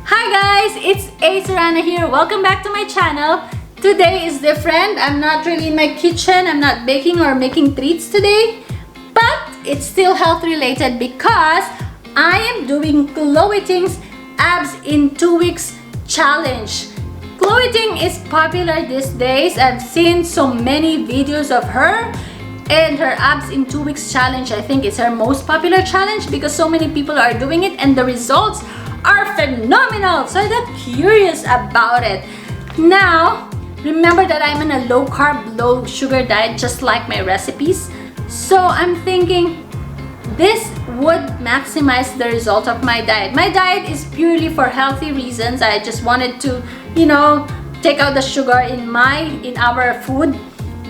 Hi guys, it's Sarana here. Welcome back to my channel. Today is different. I'm not really in my kitchen. I'm not baking or making treats today, but it's still health related because I am doing Chloe Ting's abs in 2 weeks challenge. Chloe Ting is popular these days. I've seen so many videos of her and her abs in 2 weeks challenge. I think it's her most popular challenge because so many people are doing it and the results are phenomenal. So I got curious about it. Now, remember that I'm on a low carb, low sugar diet just like my recipes. So I'm thinking this would maximize the result of my diet. My diet is purely for healthy reasons. I just wanted to, take out the sugar in our food.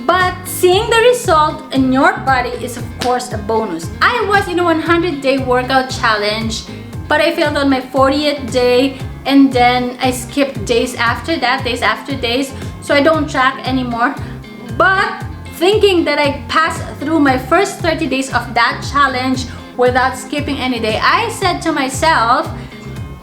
But seeing the result in your body is of course a bonus. I was in a 100-day workout challenge, but I failed on my 40th day, and then I skipped days after that, days, so I don't track anymore. But thinking that I passed through my first 30 days of that challenge without skipping any day, I said to myself,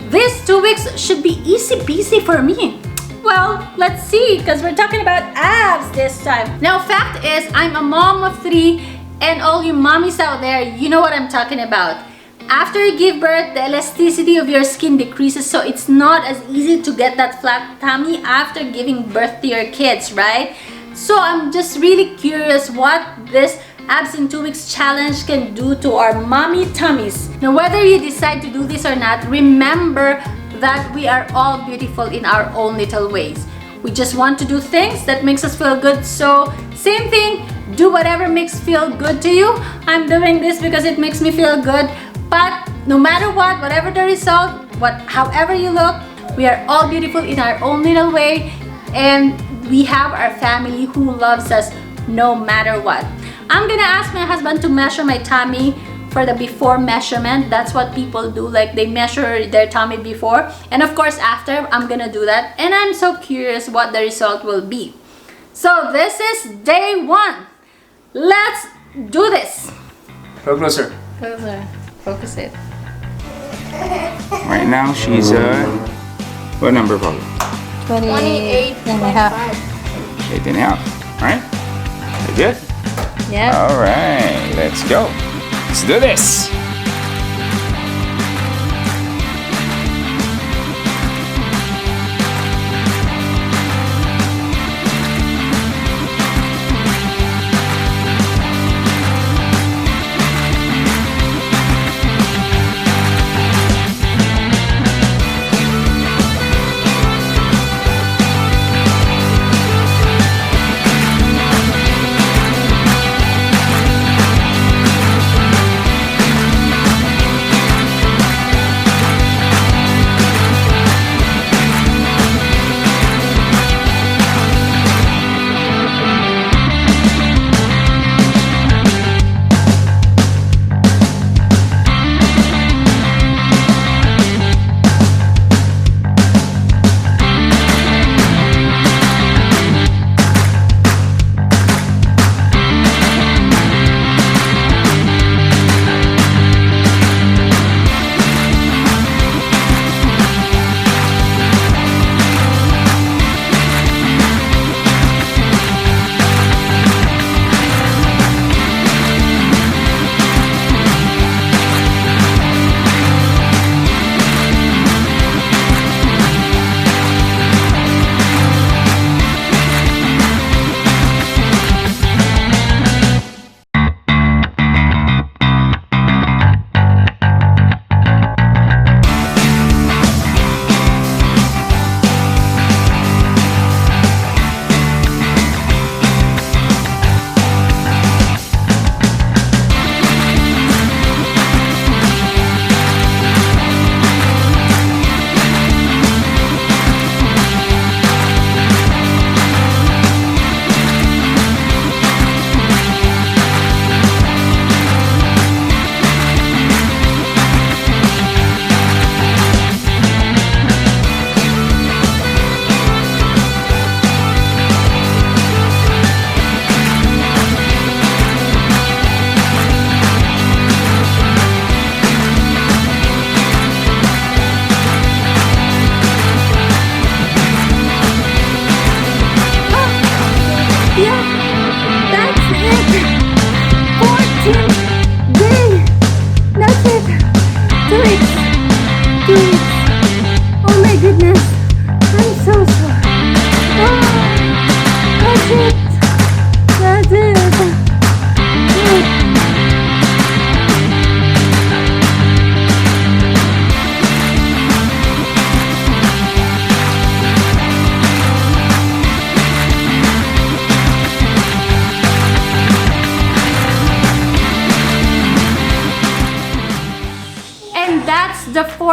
these 2 weeks should be easy peasy for me. Well, let's see, because we're talking about abs this time. Now, fact is, I'm a mom of 3, and all you mommies out there, you know what I'm talking about. After you give birth, the elasticity of your skin decreases, so it's not as easy to get that flat tummy after giving birth to your kids, right? So I'm just really curious what this abs in 2 weeks challenge can do to our mommy tummies. Now, whether you decide to do this or not, remember that we are all beautiful in our own little ways. We just want to do things that makes us feel good. So same thing, do whatever makes feel good to you. I'm doing this because it makes me feel good. But no matter what, whatever the result, however you look, we are all beautiful in our own little way, and we have our family who loves us no matter what. I'm gonna ask my husband to measure my tummy for the before measurement. That's what people do, like they measure their tummy before, and of course after. I'm gonna do that, and I'm so curious what the result will be. So this is day 1. Let's do this. Go closer. Closer. Focus it. Right now she's what number, Paul? 28 and a half. 8 and a half. Alright? Very good? Yeah. Alright, let's go. Let's do this.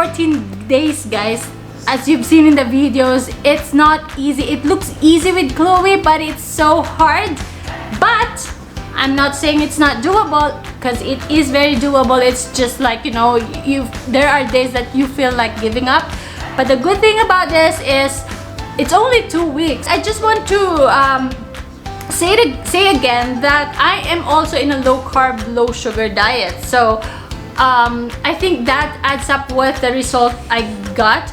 14 days, guys. As you've seen in the videos, it's not easy. It looks easy with Chloe, but it's so hard. But I'm not saying it's not doable, because it is very doable. It's just like, you know, there are days that you feel like giving up. But the good thing about this is it's only 2 weeks. I just want to say again that I am also in a low carb, low sugar diet. So I think that adds up with the result I got.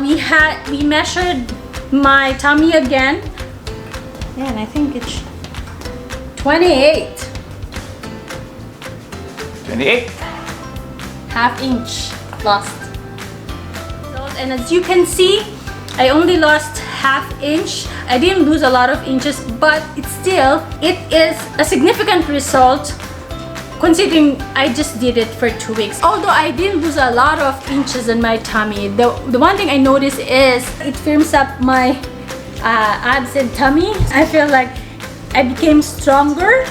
We measured my tummy again, yeah, and I think it's 28. 28. Half inch lost. And as you can see, I only lost half inch. I didn't lose a lot of inches, but it is a significant result considering I just did it for 2 weeks. Although I didn't lose a lot of inches in my tummy, the one thing I noticed is it firms up my abs and tummy. I feel like I became stronger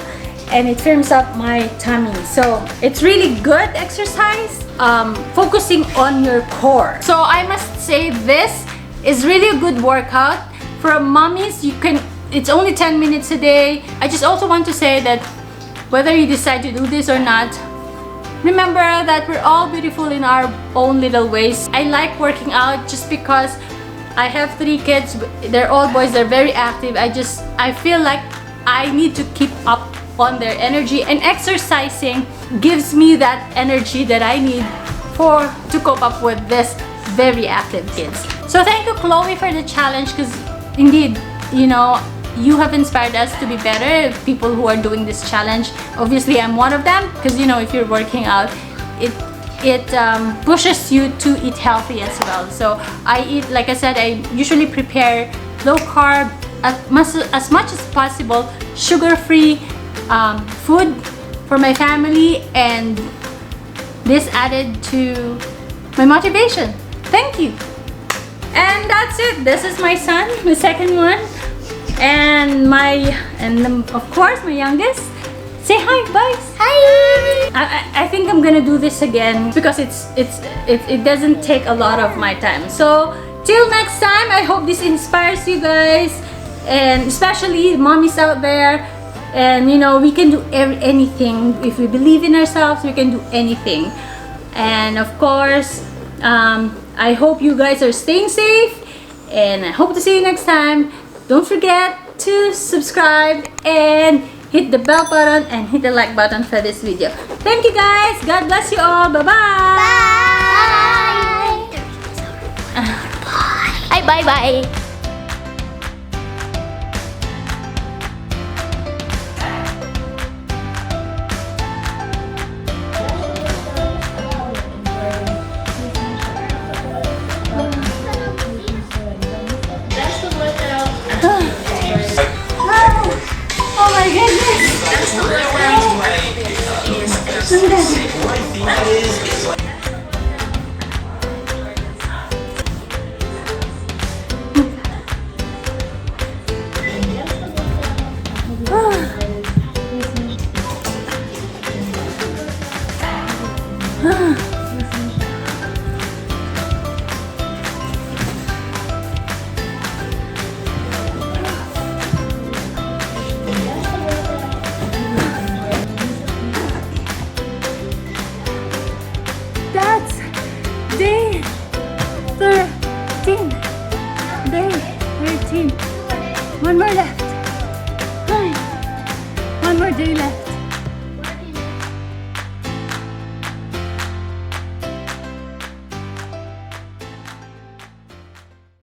and it firms up my tummy. So it's really good exercise, focusing on your core. So I must say this is really a good workout for mommies. It's only 10 minutes a day. I just also want to say that whether you decide to do this or not, remember that we're all beautiful in our own little ways. I like working out just because I have 3 kids. They're all boys. They're very active. I feel like I need to keep up on their energy, and exercising gives me that energy that I need to cope up with this very active kids. So thank you, Chloe, for the challenge, because indeed, you know, you have inspired us to be better, people who are doing this challenge. Obviously, I'm one of them, because, you know, if you're working out, it pushes you to eat healthy as well. So I eat, like I said, I usually prepare low carb, as much as possible, sugar-free food for my family, and this added to my motivation. Thank you. And that's it. This is my son, the second one, and of course my youngest. Say hi, guys. Hi. I think I'm gonna do this again because it doesn't take a lot of my time. So till next time, I hope this inspires you guys, and especially mommies out there. And you know, we can do anything if we believe in ourselves. We can do anything. And of course, I hope you guys are staying safe, and I hope to see you next time. Don't forget to subscribe and hit the bell button and hit the like button for this video. Thank you, guys. God bless you all. Bye-bye. Bye. Bye-bye. Oh my goodness! That's day 13. Day 13. One more left. One more day left.